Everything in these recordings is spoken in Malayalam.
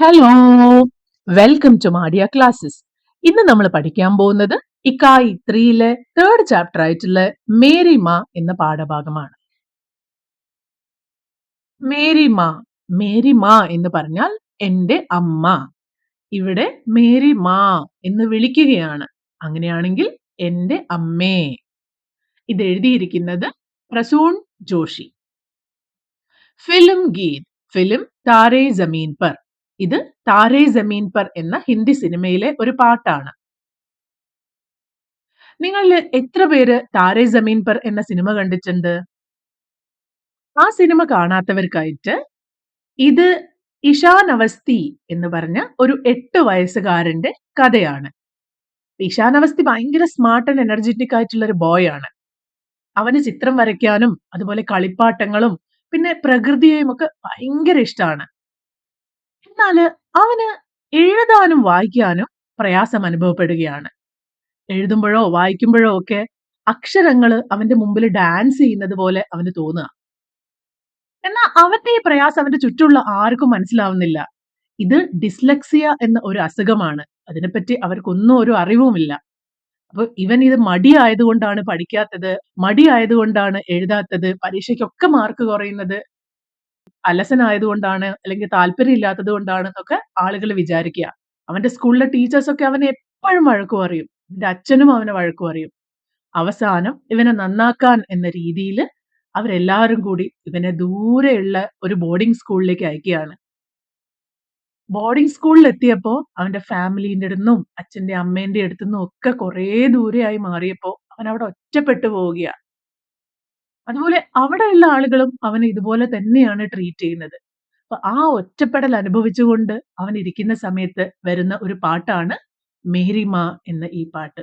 ഹലോ, വെൽക്കം ടു മാഡിയ ക്ലാസ്സസ്. ഇന്ന് നമ്മൾ പഠിക്കാൻ പോകുന്നത് ഇക്കായി 3-ലെ തേർഡ് ചാപ്റ്റർ ആയിട്ടുള്ള മേരി മാ എന്ന പാഠഭാഗമാണ്. മേരി മാ, മേരി മാ എന്ന് പറഞ്ഞാൽ എന്റെ അമ്മ. ഇവിടെ മേരി മാ എന്ന് വിളിക്കുകയാണ്. അങ്ങനെയാണെങ്കിൽ എന്റെ അമ്മേ. ഇത് എഴുതിയിരിക്കുന്നത് പ്രസൂൺ ജോഷി. ഫിലിം ഗീത്, ഫിലിം താരേ ജമീൻ പർ. ഇത് താരേ ജമീൻ പർ എന്ന ഹിന്ദി സിനിമയിലെ ഒരു പാട്ടാണ്. നിങ്ങളിൽ എത്ര പേര് താരേ ജമീൻ പർ എന്ന സിനിമ കണ്ടിട്ടുണ്ട്? ആ സിനിമ കാണാത്തവർക്കായിട്ട് ഇത് ഇഷാൻ അവസ്തി എന്ന് പറഞ്ഞ ഒരു 8 വയസ്സുകാരന്റെ കഥയാണ്. ഇഷാൻ അവസ്തി ഭയങ്കര സ്മാർട്ട് ആൻഡ് എനർജറ്റിക് ആയിട്ടുള്ള ഒരു ബോയ് ആണ്. അവന് ചിത്രം വരയ്ക്കാനും അതുപോലെ കളിപ്പാട്ടങ്ങളും പിന്നെ പ്രകൃതിയെയും ഒക്കെ ഭയങ്കര ഇഷ്ടമാണ്. എന്നാല് അവന് എഴുതാനും വായിക്കാനും പ്രയാസം അനുഭവപ്പെടുകയാണ്. എഴുതുമ്പോഴോ വായിക്കുമ്പോഴോ ഒക്കെ അക്ഷരങ്ങള് അവന്റെ മുമ്പിൽ ഡാൻസ് ചെയ്യുന്നത് പോലെ അവന് തോന്നുക. എന്നാൽ അവന്റെ ഈ പ്രയാസം അവന്റെ ചുറ്റുമുള്ള ആർക്കും മനസ്സിലാവുന്നില്ല. ഇത് ഡിസ്ലെക്സിയ എന്ന ഒരു അസുഖമാണ്. അതിനെപ്പറ്റി അവർക്കൊന്നും ഒരു അറിവുമില്ല. അപ്പൊ ഇവൻ ഇത് മടിയായതുകൊണ്ടാണ് പഠിക്കാത്തത്, മടിയായതുകൊണ്ടാണ് എഴുതാത്തത്, പരീക്ഷയ്ക്കൊക്കെ മാർക്ക് കുറയുന്നത് അലസനായതുകൊണ്ടാണ് അല്ലെങ്കിൽ താല്പര്യം ഇല്ലാത്തത് കൊണ്ടാണ് എന്നൊക്കെ ആളുകൾ വിചാരിക്കുക. അവന്റെ സ്കൂളിലെ ടീച്ചേഴ്സ് ഒക്കെ അവനെ എപ്പോഴും വഴക്ക് പറയും. അവന്റെ അച്ഛനും അവനെ വഴക്ക് പറയും. അവസാനം ഇവനെ നന്നാക്കാൻ എന്ന രീതിയിൽ അവരെല്ലാവരും കൂടി ഇവനെ ദൂരെയുള്ള ഒരു ബോർഡിംഗ് സ്കൂളിലേക്ക് അയക്കുകയാണ്. ബോർഡിംഗ് സ്കൂളിൽ എത്തിയപ്പോ അവന്റെ ഫാമിലിന്റെ അടുത്തുനിന്നും അച്ഛന്റെ അമ്മേന്റെ അടുത്തുനിന്നും ഒക്കെ കുറേ ദൂരെയായി മാറിയപ്പോ അവൻ അവിടെ ഒറ്റപ്പെട്ടു പോവുകയാ. അതുപോലെ അവിടെയുള്ള ആളുകളും അവനെ ഇതുപോലെ തന്നെയാണ് ട്രീറ്റ് ചെയ്യുന്നത്. അപ്പൊ ആ ഒറ്റപ്പെടൽ അനുഭവിച്ചുകൊണ്ട് അവൻ ഇരിക്കുന്ന സമയത്ത് വരുന്ന ഒരു പാട്ടാണ് മേരി മാ എന്ന ഈ പാട്ട്.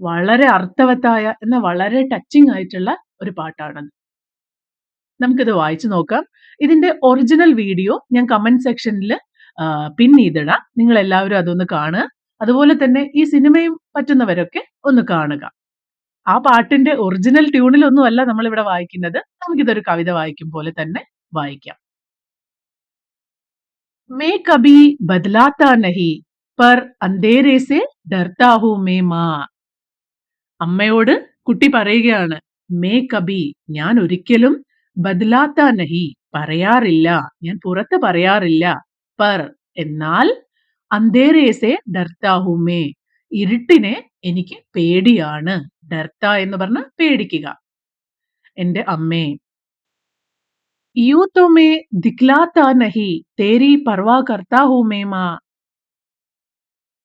വളരെ അർത്ഥവത്തായ എന്നാൽ വളരെ ടച്ചിങ് ആയിട്ടുള്ള ഒരു പാട്ടാണത്. നമുക്കിത് വായിച്ചു നോക്കാം. ഇതിന്റെ ഒറിജിനൽ വീഡിയോ ഞാൻ കമന്റ് സെക്ഷനിൽ പിൻ ചെയ്തിടാം. നിങ്ങൾ എല്ലാവരും അതൊന്ന് കാണുക. അതുപോലെ തന്നെ ഈ സിനിമയും പറ്റുന്നവരൊക്കെ ഒന്ന് കാണുക. ആ പാട്ടിന്റെ ഒറിജിനൽ ട്യൂണിലൊന്നും അല്ല നമ്മൾ ഇവിടെ വായിക്കുന്നത്. നമുക്കിതൊരു കവിത വായിക്കും പോലെ തന്നെ വായിക്കാം. मैं कभी बदलाता नहीं पर अंधेरे से डरता हूं मैं माँ. അമ്മയോട് കുട്ടി പറയുകയാണ്, മേ കബി, ഞാൻ ഒരിക്കലും ബദലാത്ത നഹി, പറയാറില്ല, ഞാൻ പുറത്ത് പറയാറില്ല, പർ എന്നാൽ അന്ധേരേസെ ഡർത്താ ഹൂ മേ, ഇരുട്ടിനെ എനിക്ക് പേടിയാണ്. ഡർത്ത എന്ന് പറഞ്ഞ പേടിക്കുക. എന്റെ അമ്മേ. യൂ തോ മേ ദിഖ്ലാത്ത നഹി തേരി പർവാ കർത്താ ഹൂ മേ മാ.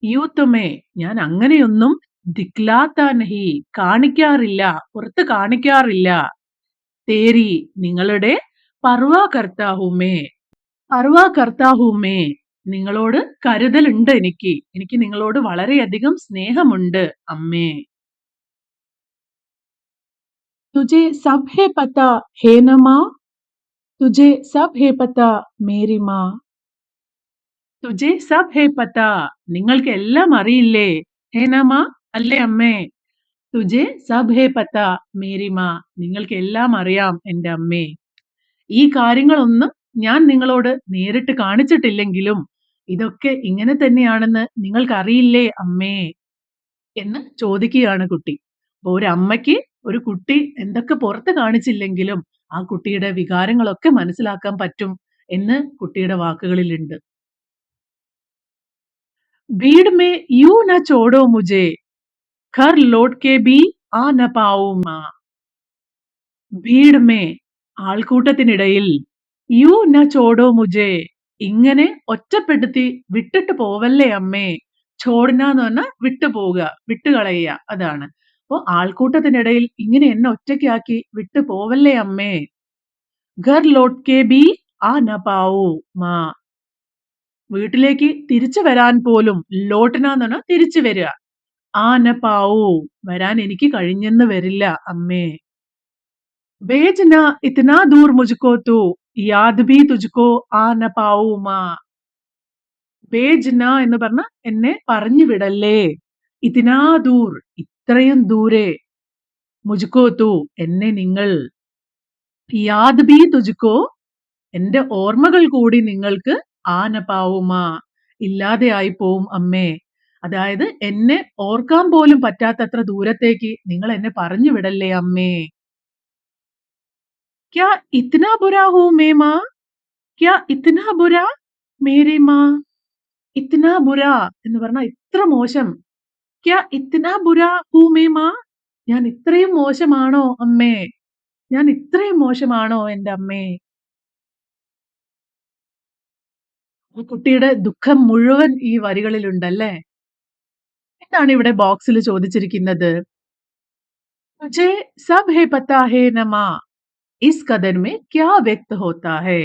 യൂ തോ മേ, ഞാൻ അങ്ങനെയൊന്നും ദിഖ്ലാത്ത നഹി, കാണിക്കാറില്ല, പുറത്ത് കാണിക്കാറില്ല. തേരി, നിങ്ങളുടെ, പർവാ കർത്താ ഹൂ മേ, പർവാ കർത്താ ഹൂ മേ, നിങ്ങളോട് കരുതലുണ്ട് എനിക്ക്, എനിക്ക് നിങ്ങളോട് വളരെയധികം സ്നേഹമുണ്ട് അമ്മേ. തുജെ സബ് ഹേ പതാ ഹേ ന മാ, തുജെ സബ് ഹേ പതാ മേരി മാ. തുജെ സബ് ഹേ പതാ, നിങ്ങൾക്ക് എല്ലാം അറിയില്ലേ, ഹേ ന മാ, അല്ലേ അമ്മേ. തുജെ സബ് ഹേ പതാ മേരി മാ, നിങ്ങൾക്ക് എല്ലാം അറിയാം എന്റെ അമ്മേ. ഈ കാര്യങ്ങളൊന്നും ഞാൻ നിങ്ങളോട് നേരിട്ട് കാണിച്ചിട്ടില്ലെങ്കിലും ഇതൊക്കെ ഇങ്ങനെ തന്നെയാണെന്ന് നിങ്ങൾക്കറിയില്ലേ അമ്മേ എന്ന് ചോദിക്കുകയാണ് കുട്ടി. അപ്പൊ ഒരു അമ്മയ്ക്ക് ഒരു കുട്ടി എന്തൊക്കെ പുറത്ത് കാണിച്ചില്ലെങ്കിലും ആ കുട്ടിയുടെ വികാരങ്ങളൊക്കെ മനസ്സിലാക്കാൻ പറ്റും എന്ന് കുട്ടിയുടെ വാക്കുകളിലുണ്ട്. भीड़ में यूं न छोड़ो मुझे, घर लौट के भी आ न पाऊं मां. ഭീഡ് മേ, ആൾക്കൂട്ടത്തിനിടയിൽ, യു ന ചോടോ മുജേ, ഇങ്ങനെ ഒറ്റപ്പെടുത്തി വിട്ടിട്ട് പോവല്ലേ അമ്മേ. ചോടന എന്ന് പറഞ്ഞാൽ വിട്ടു പോവുക, വിട്ടുകളയുക, അതാണ്. അപ്പൊ ആൾക്കൂട്ടത്തിനിടയിൽ ഇങ്ങനെ എന്നെ ഒറ്റയ്ക്കാക്കി വിട്ടു പോവല്ലേ അമ്മേ. ഘർ ലോട്ട് കെ ബി ആ ന പാവൂ മാ, വീട്ടിലേക്ക് തിരിച്ചു വരാൻ പോലും, ലോട്ടന എന്ന് പറഞ്ഞാൽ തിരിച്ചു വരിക, ആ ന പാവൂ, വരാൻ എനിക്ക് കഴിഞ്ഞെന്ന് വരില്ല അമ്മേ. भेजना इतना दूर मुझको तो याद भी तुझको आ न पाऊं मां. ഭേജ്ന എന്ന് പറഞ്ഞ എന്നെ പറഞ്ഞു വിടല്ലേ, ഇത്തിനാ ദൂർ, ഇത്രയും ദൂരെ, മുജ്കോ തു, എന്നെ നിങ്ങൾ, യാദ് ബി തുജ്കോ, എന്റെ ഓർമ്മകൾ കൂടി നിങ്ങൾക്ക് ആന പാവുമാ ഇല്ലാതെയായി പോവും അമ്മേ. അതായത് എന്നെ ഓർക്കാൻ പോലും പറ്റാത്തത്ര ദൂരത്തേക്ക് നിങ്ങൾ എന്നെ പറഞ്ഞു വിടല്ലേ അമ്മേ. ക്യാ ഇത്നാ ബുരാ ഹൂ മേ മാ? ക്യാ ഇത്നാ ബുരാ മേരി മാ? ഇത്നാ ബുരാ എന്ന് പറഞ്ഞാൽ ഇത്ര മോശം. ക്യാ ഇത്നാ ബുരാ ഹൂ മേ മാ? ഞാൻ ഇത്രയും മോശമാണോ അമ്മേ? ഞാൻ ഇത്രയും മോശമാണോ എന്റെ അമ്മേ? ഈ കുട്ടിയുടെ ദുഃഖം മുഴുവൻ ഈ വരികളിലുണ്ടല്ലേ? എന്താണ് ഇവിടെ ബോക്സിൽ ചോദിച്ചിരിക്കുന്നത്? തുझे सब है पता है न माँ इस कदर में क्या व्यक्त होता है?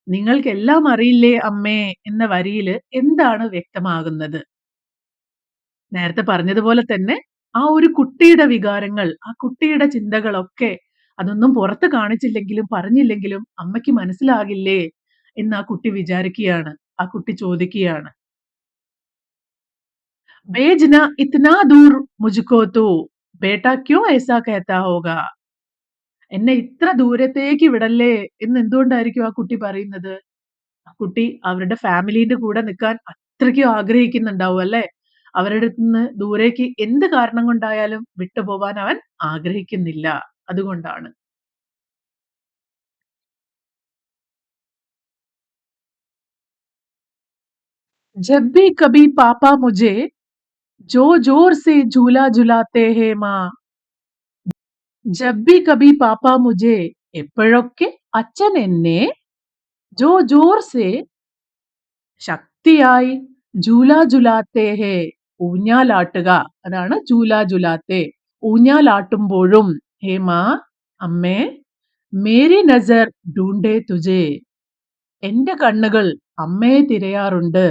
നിങ്ങൾക്കെല്ലാം അറിയില്ലേ അമ്മേ എന്ന വരിയില് എന്താണ് വ്യക്തമാകുന്നത്? നേരത്തെ പറഞ്ഞതുപോലെ തന്നെ ആ ഒരു കുട്ടിയുടെ വികാരങ്ങൾ, ആ കുട്ടിയുടെ ചിന്തകളൊക്കെ അതൊന്നും പുറത്ത് കാണിച്ചില്ലെങ്കിലും പറഞ്ഞില്ലെങ്കിലും അമ്മയ്ക്ക് മനസ്സിലാകില്ലേ എന്ന് ആ കുട്ടി വിചാരിക്കുകയാണ്. ആ കുട്ടി ചോദിക്കുകയാണ്. भेजना इतना दूर मुझको तो बेटा क्यों ऐसा कहता होगा? എന്നെ ഇത്ര ദൂരത്തേക്ക് വിടല്ലേ എന്ന് എന്തുകൊണ്ടായിരിക്കും ആ കുട്ടി പറയുന്നത്? ആ കുട്ടി അവരുടെ ഫാമിലിന്റെ കൂടെ നിൽക്കാൻ അത്രയ്ക്കും ആഗ്രഹിക്കുന്നുണ്ടാവും അല്ലേ? അവരുടെ അടുത്തുനിന്ന് ദൂരേക്ക് എന്ത് കാരണം കൊണ്ടായാലും വിട്ടുപോവാൻ അവൻ ആഗ്രഹിക്കുന്നില്ല. അതുകൊണ്ടാണ്. जब भी कभी पापा मुझे जोर-जोर से झूला झुलाते हैं माँ. जब भी कभी पापा मुझे എപ്പോഴൊക്കെ അച്ഛൻ എന്നെ ജോർ സെ ശക്തിയായി ജൂല ജുലാത്തേ ഹേ ഊഞ്ഞാലാട്ടുക അതാണ് ജൂല ജുലാത്തേ ഊഞ്ഞാലാട്ടുമ്പോഴും ഹേ മാ അമ്മേ മേരി നസർ ഡൂണ്ടേ തുജേ എന്റെ കണ്ണുകൾ അമ്മയെ തിരയാറുണ്ട്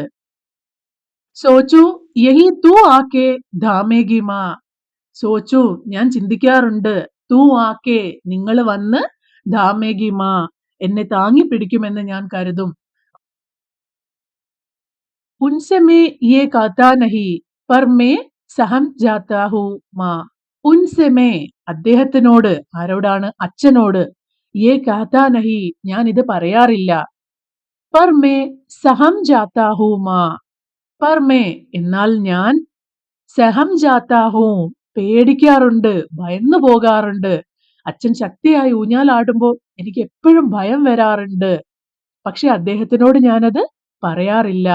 സോച്ചു യഹി തൂ ആകെ ധാമേഗി മാ സോച്ചു ഞാൻ ചിന്തിക്കാറുണ്ട് തൂ ആകെ നിങ്ങൾ വന്ന് ധാമേഗി മാ എന്നെ താങ്ങി പിടിക്കുമെന്ന് ഞാൻ കരുതും उनसे मैं ये कहता नहीं पर मैं सहम जाता हूँ മാ ഉൻസെ മേ അദ്ദേഹത്തിനോട് ആരോടാണ് അച്ഛനോട് യേ കഹതാ നഹി ഞാൻ ഇത് പറയാറില്ല പർ മേ സഹം ജാത്താ ഹൂ മാ പർ മേ എന്നാൽ ഞാൻ സഹം ജാത്താ ഹൂ പേടിക്കാറുണ്ട് ഭയന്നു പോകാറുണ്ട് അച്ഛൻ ശക്തിയായി ഊഞ്ഞാലാടുമ്പോൾ എനിക്ക് എപ്പോഴും ഭയം വരാറുണ്ട് പക്ഷെ അദ്ദേഹത്തിനോട് ഞാനത് പറയാറില്ല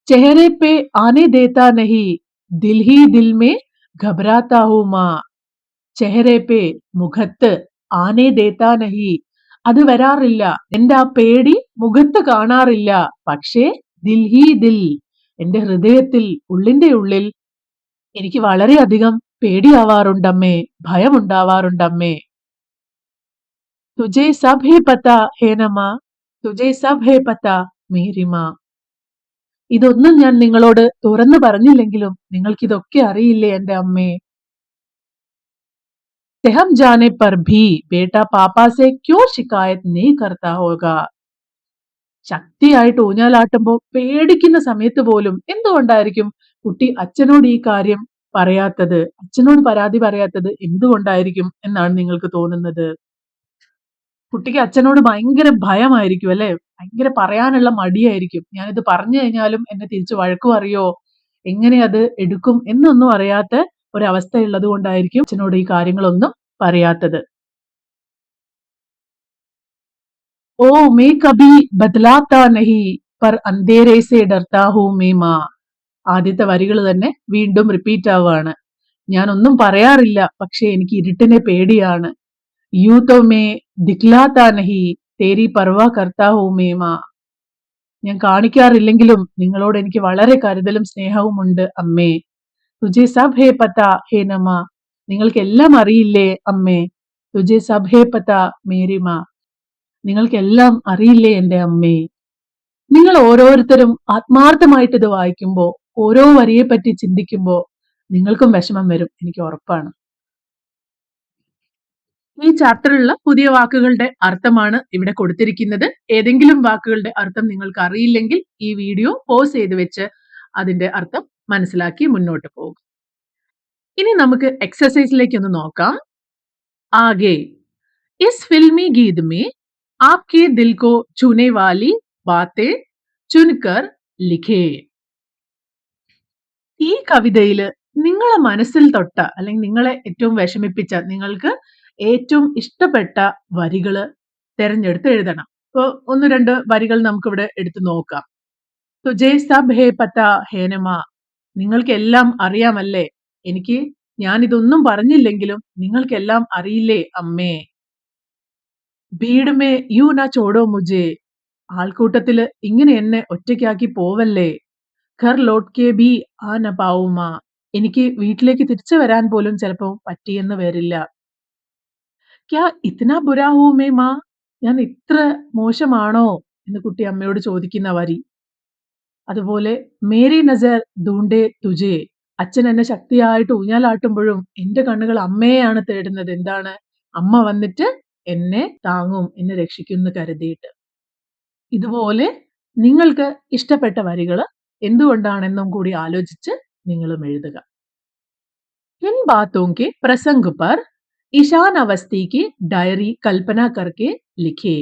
चेहरे पे आने देता नहीं दिल ही दिल में घबराता हूँ माँ ചെഹരെ പേ മുഖത്ത് ആനെ ദേത്താ നഹി അത് വരാറില്ല എന്റെ ആ പേടി മുഖത്ത് കാണാറില്ല പക്ഷേ ദിൽ ഹി ദിൽ എന്റെ ഹൃദയത്തിൽ ഉള്ളിന്റെ ഉള്ളിൽ എനിക്ക് വളരെയധികം പേടിയാവാറുണ്ടമ്മേ ഭയമുണ്ടാവാറുണ്ടമ്മേ തുജേ സബ് ഹേ പതാ ഹേനമ്മ തുജേ സബ് ഹേ പതാ മേരിമ ഇതൊന്നും ഞാൻ നിങ്ങളോട് തുറന്നു പറഞ്ഞില്ലെങ്കിലും നിങ്ങൾക്കിതൊക്കെ അറിയില്ലേ എന്റെ അമ്മേ സെഹം ജാനെ പർ ഭി ബേട്ട പാപ്പാസെ ക്യോ ശിക്കായത് നീ കർത്താ ഹോഗ ശക്തിയായിട്ട് ഊഞ്ഞാലാട്ടുമ്പോ പേടിക്കുന്ന സമയത്ത് പോലും എന്തുകൊണ്ടായിരിക്കും കുട്ടി അച്ഛനോട് ഈ കാര്യം പറയാത്തത് അച്ഛനോട് പരാതി പറയാത്തത് എന്തുകൊണ്ടായിരിക്കും എന്നാണ് നിങ്ങൾക്ക് തോന്നുന്നത് കുട്ടിക്ക് അച്ഛനോട് ഭയങ്കര ഭയമായിരിക്കും അല്ലെ ഭയങ്കര പറയാനുള്ള മടിയായിരിക്കും ഞാനിത് പറഞ്ഞു കഴിഞ്ഞാലും എന്നെ തിരിച്ചു വഴക്കു പറയോ എങ്ങനെ അത് എടുക്കും എന്നൊന്നും അറിയാത്ത ഒരവസ്ഥ ഉള്ളത് കൊണ്ടായിരിക്കും അച്ഛനോട് ഈ കാര്യങ്ങളൊന്നും പറയാത്തത് ഓ മേ കബി ബദലാത്താ നഹി പർ അന്ധേരെ സെ ഡർത്താ ഹൂ മേ മാ ആദ്യത്തെ വരികൾ തന്നെ വീണ്ടും റിപ്പീറ്റ് ആവുകയാണ് ഞാൻ ഒന്നും പറയാറില്ല പക്ഷെ എനിക്ക് ഇരുട്ടിനെ പേടിയാണ് യൂ തോ മേ ദിഖ്ലാത്താ നഹി തേരി പർവാ കർത്താ ഹൂ മേ മാ ഞാൻ കാണിക്കാറില്ലെങ്കിലും നിങ്ങളോട് എനിക്ക് വളരെ കരുതലും സ്നേഹവുമുണ്ട് അമ്മേ തുജെ സബ് ഹേ പതാ ഹേ നമ നിങ്ങൾക്ക് എല്ലാം അറിയില്ലേ അമ്മേ തുജെ സബ് ഹേ പതാ മേരി മാ നിങ്ങൾക്കെല്ലാം അറിയില്ലേ എന്റെ അമ്മേ നിങ്ങൾ ഓരോരുത്തരും ആത്മാർത്ഥമായിട്ട് ഇത് വായിക്കുമ്പോൾ ഓരോ വരിയെ പറ്റി ചിന്തിക്കുമ്പോൾ നിങ്ങൾക്കും വിഷമം വരും എനിക്ക് ഉറപ്പാണ് ഈ ചാപ്റ്ററിലുള്ള പുതിയ വാക്കുകളുടെ അർത്ഥമാണ് ഇവിടെ കൊടുത്തിരിക്കുന്നത് ഏതെങ്കിലും വാക്കുകളുടെ അർത്ഥം നിങ്ങൾക്ക് അറിയില്ലെങ്കിൽ ഈ വീഡിയോ പോസ് ചെയ്ത് വെച്ച് അതിന്റെ അർത്ഥം മനസ്സിലാക്കി മുന്നോട്ട് പോകും ഇനി നമുക്ക് एक्सरसाइजലേക്ക് ഒന്ന് നോക്കാം ആകെ इस फिल्मी गीत में आपके दिल को छूने वाली बातें चुनकर लिखे. ഈ കവിതയില് നിങ്ങളെ മനസ്സിൽ തൊട്ട അല്ലെങ്കിൽ നിങ്ങളെ ഏറ്റവും വിഷമിപ്പിച്ച നിങ്ങൾക്ക് ഏറ്റവും ഇഷ്ടപ്പെട്ട വരികള് തെരഞ്ഞെടുത്ത് എഴുതണം. ഇപ്പൊ ഒന്ന് രണ്ട് വരികൾ നമുക്കിവിടെ എടുത്തു നോക്കാം. തുജേ സബ് ഹേ പത ഹേനമ, നിങ്ങൾക്കെല്ലാം അറിയാമല്ലേ, എനിക്ക് ഞാൻ ഇതൊന്നും പറഞ്ഞില്ലെങ്കിലും നിങ്ങൾക്കെല്ലാം അറിയില്ലേ അമ്മേ. ഭീഡ് മേ യൂ ന ചോടോ മുജേ, ആൾക്കൂട്ടത്തില് ഇങ്ങനെ എന്നെ ഒറ്റയ്ക്കാക്കി പോവല്ലേ. ഘർ ലോട്ട് കെ ബി ആ ന പാവുമ, എനിക്ക് വീട്ടിലേക്ക് തിരിച്ചു വരാൻ പോലും ചിലപ്പോ പറ്റിയെന്ന് വരില്ല. ക്യാ ഇത്നാ ബുരാ ഹൂ മേ മാ, ഞാൻ ഇത്ര മോശമാണോ എന്ന് കുട്ടി അമ്മയോട് ചോദിക്കുന്ന വരി. അതുപോലെ മേരി നസർ ധൂണ്ടേ തുജേ, അച്ഛൻ എന്നെ ശക്തിയായിട്ട് ഊഞ്ഞാലാട്ടുമ്പോഴും എന്റെ കണ്ണുകൾ അമ്മയെയാണ് തേടുന്നത്. എന്താണ്? അമ്മ വന്നിട്ട് എന്നെ താങ്ങും, എന്നെ രക്ഷിക്കുമെന്ന് കരുതിയിട്ട്. ഇതുപോലെ നിങ്ങൾക്ക് ഇഷ്ടപ്പെട്ട വരികള് എന്തുകൊണ്ടാണെന്നും കൂടി ആലോചിച്ച് നിങ്ങളും എഴുതുക. इन बातों के प्रसंग पर ഇഷാൻ അവസ്ഥി की ഡയറി കൽപ്പന കർക്കെ ലിഖേ.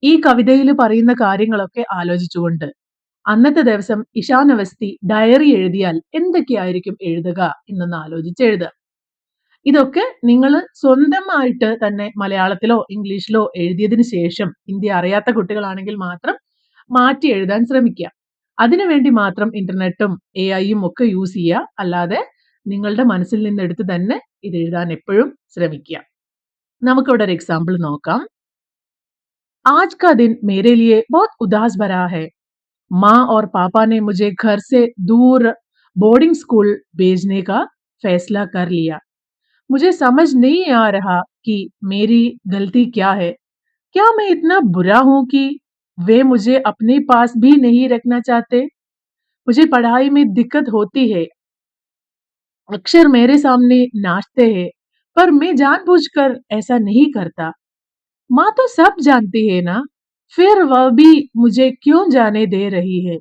ഈ കവിതയിൽ പറയുന്ന കാര്യങ്ങളൊക്കെ ആലോചിച്ചുകൊണ്ട് അന്നത്തെ ദിവസം ഇഷാൻ അവസ്ഥി ഡയറി എഴുതിയാൽ എന്തൊക്കെയായിരിക്കും എഴുതുക എന്നൊന്ന് ആലോചിച്ച് എഴുതുക. ഇതൊക്കെ നിങ്ങൾ സ്വന്തമായിട്ട് തന്നെ മലയാളത്തിലോ ഇംഗ്ലീഷിലോ എഴുതിയതിന് ശേഷം ഹിന്ദി അറിയാത്ത കുട്ടികളാണെങ്കിൽ മാത്രം മാറ്റി എഴുതാൻ ശ്രമിക്കുക. അതിനുവേണ്ടി മാത്രം ഇന്റർനെറ്റും AI ഒക്കെ യൂസ് ചെയ്യുക. അല്ലാതെ നിങ്ങളുടെ മനസ്സിൽ നിന്ന് എടുത്ത് തന്നെ ഇത് എഴുതാൻ എപ്പോഴും ശ്രമിക്കുക. നമുക്കിവിടെ ഒരു എക്സാമ്പിൾ നോക്കാം. आज का दिन मेरे लिए बहुत उदास भरा है. माँ और पापा ने मुझे घर से दूर बोर्डिंग स्कूल भेजने का फैसला कर लिया. मुझे समझ नहीं आ रहा कि मेरी गलती क्या है. क्या मैं इतना बुरा हूं कि वे मुझे अपने पास भी नहीं रखना चाहते. मुझे पढ़ाई में दिक्कत होती है. अक्षर मेरे सामने नाचते हैं, पर मैं जानबूझकर ऐसा नहीं करता. माँ तो सब जानती है ना, फिर वह भी मुझे क्यों जाने दे रही है.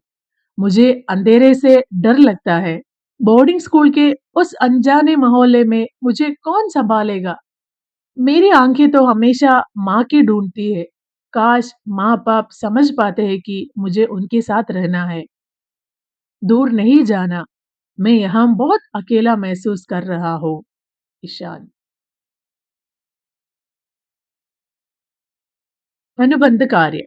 मुझे अंधेरे से डर लगता है. बोर्डिंग स्कूल के उस अनजाने मोहल्ले में मुझे कौन संभालेगा. मेरी आंखें तो हमेशा माँ की ढूंढती है. काश माँ बाप समझ पाते हैं कि मुझे उनके साथ रहना है, दूर नहीं जाना. मैं यहाँ बहुत अकेला महसूस कर रहा हूँ. ईशान. अनुबंध कार्य.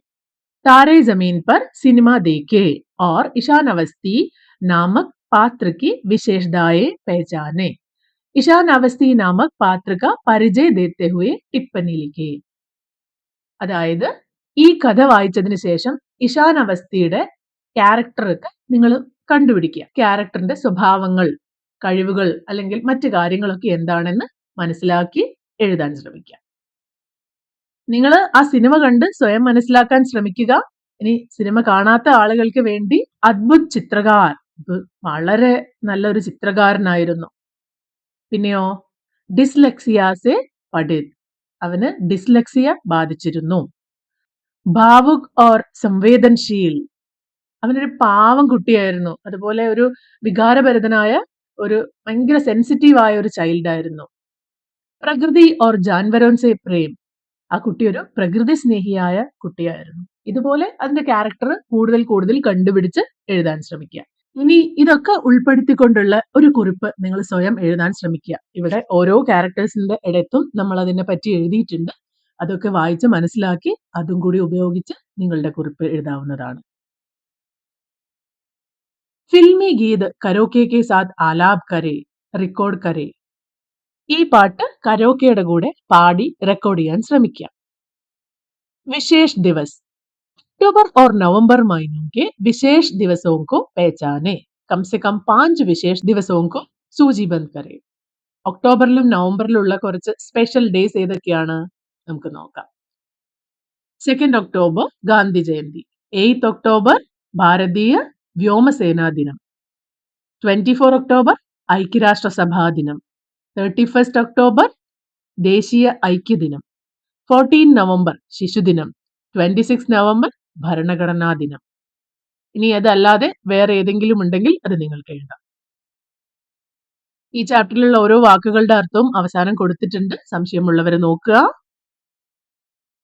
तारे जमीन पर सिनेमा देखे और ईशान अवस्थी नामक पात्र की विशेषताएं पहचाने. ईशान अवस्थी नामक पात्र का परिचय देते हुए टिप्पणी लिखे. അതായത് ഈ കഥ വായിച്ചതിന് ശേഷം ഇഷാൻ അവസ്ഥയുടെ ക്യാരക്ടറൊക്കെ നിങ്ങൾ കണ്ടുപിടിക്കുക. ക്യാരക്ടറിന്റെ സ്വഭാവങ്ങൾ, കഴിവുകൾ അല്ലെങ്കിൽ മറ്റു കാര്യങ്ങളൊക്കെ എന്താണെന്ന് മനസ്സിലാക്കി എഴുതാൻ ശ്രമിക്കുക. നിങ്ങൾ ആ സിനിമ കണ്ട് സ്വയം മനസ്സിലാക്കാൻ ശ്രമിക്കുക. ഇനി സിനിമ കാണാത്ത ആളുകൾക്ക് വേണ്ടി അദ്ഭുത് ചിത്രകാർ, വളരെ നല്ലൊരു ചിത്രകാരനായിരുന്നു. പിന്നെയോ ഡിസ്ലെക്സിയാസെ പഠിത്, അവന് ഡിസ്ലെക്സിയ ബാധിച്ചിരുന്നു. ഭാവുക് ഓർ സംവേദൻശീൽ, അവനൊരു പാവം കുട്ടിയായിരുന്നു. അതുപോലെ ഒരു വികാരഭരിതനായ ഒരു ഭയങ്കര സെൻസിറ്റീവ് ആയ ഒരു ചൈൽഡ് ആയിരുന്നു. പ്രകൃതി ഓർ ജാൻവരോൻ സെ പ്രേം, ആ കുട്ടി ഒരു പ്രകൃതി സ്നേഹിയായ കുട്ടിയായിരുന്നു. ഇതുപോലെ അതിന്റെ ക്യാരക്ടർ കൂടുതൽ കൂടുതൽ കണ്ടുപിടിച്ച് എഴുതാൻ ശ്രമിക്കുക. ഇനി ഇതൊക്കെ ഉൾപ്പെടുത്തിക്കൊണ്ടുള്ള ഒരു കുറിപ്പ് നിങ്ങൾ സ്വയം എഴുതാൻ ശ്രമിക്കുക. ഇവിടെ ഓരോ ക്യാരക്ടേഴ്സിന്റെ ഇടത്തും നമ്മൾ അതിനെ പറ്റി എഴുതിയിട്ടുണ്ട്. അതൊക്കെ വായിച്ച് മനസ്സിലാക്കി അതും കൂടി ഉപയോഗിച്ച് നിങ്ങളുടെ കുറിപ്പ് എഴുതാവുന്നതാണ്. ഫിൽമി ഗീത് കരോക്കെ കെ സാത്ത് ആലാപ് കരെ, റെക്കോർഡ് കരെ. ഈ പാട്ട് കരോക്കയുടെ കൂടെ പാടി റെക്കോർഡ് ചെയ്യാൻ ശ്രമിക്കുക. വിശേഷ് ദിവസ്. अक्टूबर और नवंबर महीनों के विशेष दिवसों को पहचाने. कम से कम 5 विशेष दिवसों को सूचीबद्ध करें. ഒക്ടോബറിലും നവംബറിലുള്ള കുറച്ച് സ്പെഷ്യൽ ഡേയ്സ് ഏതൊക്കെയാണ് നമുക്ക് നോക്കാം. 2 ഒക്ടോബർ ഗാന്ധി ജയന്തി, 8 ഒക്ടോബർ ഭാരതീയ വ്യോമസേനാ ദിനം, 24 ഒക്ടോബർ ഐക്യരാഷ്ട്രസഭാ ദിനം, 31 ഒക്ടോബർ ദേശീയ ഐക്യദിനം, 14 നവംബർ ശിശുദിനം, 26 നവംബർ ഭരണഘടനാ ദിനം. ഇനി അതല്ലാതെ വേറെ ഏതെങ്കിലും ഉണ്ടെങ്കിൽ അത് നിങ്ങൾക്ക് എഴുതാം. ഈ ചാപ്റ്ററിലുള്ള ഓരോ വാക്കുകളുടെ അർത്ഥവും അവസാനം കൊടുത്തിട്ടുണ്ട്. സംശയമുള്ളവരെ നോക്കുക.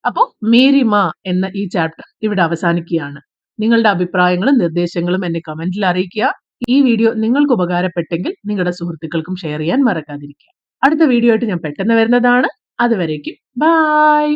അപ്പോ മേരിമ എന്ന ഈ ചാപ്റ്റർ ഇവിടെ അവസാനിക്കുകയാണ്. നിങ്ങളുടെ അഭിപ്രായങ്ങളും നിർദ്ദേശങ്ങളും എന്നെ കമന്റിൽ അറിയിക്കുക. ഈ വീഡിയോ നിങ്ങൾക്ക് ഉപകാരപ്പെട്ടെങ്കിൽ നിങ്ങളുടെ സുഹൃത്തുക്കൾക്കും ഷെയർ ചെയ്യാൻ മറക്കാതിരിക്കുക. അടുത്ത വീഡിയോ ആയിട്ട് ഞാൻ പെട്ടെന്ന് വരുന്നതാണ്. അതുവരേക്കും ബൈ.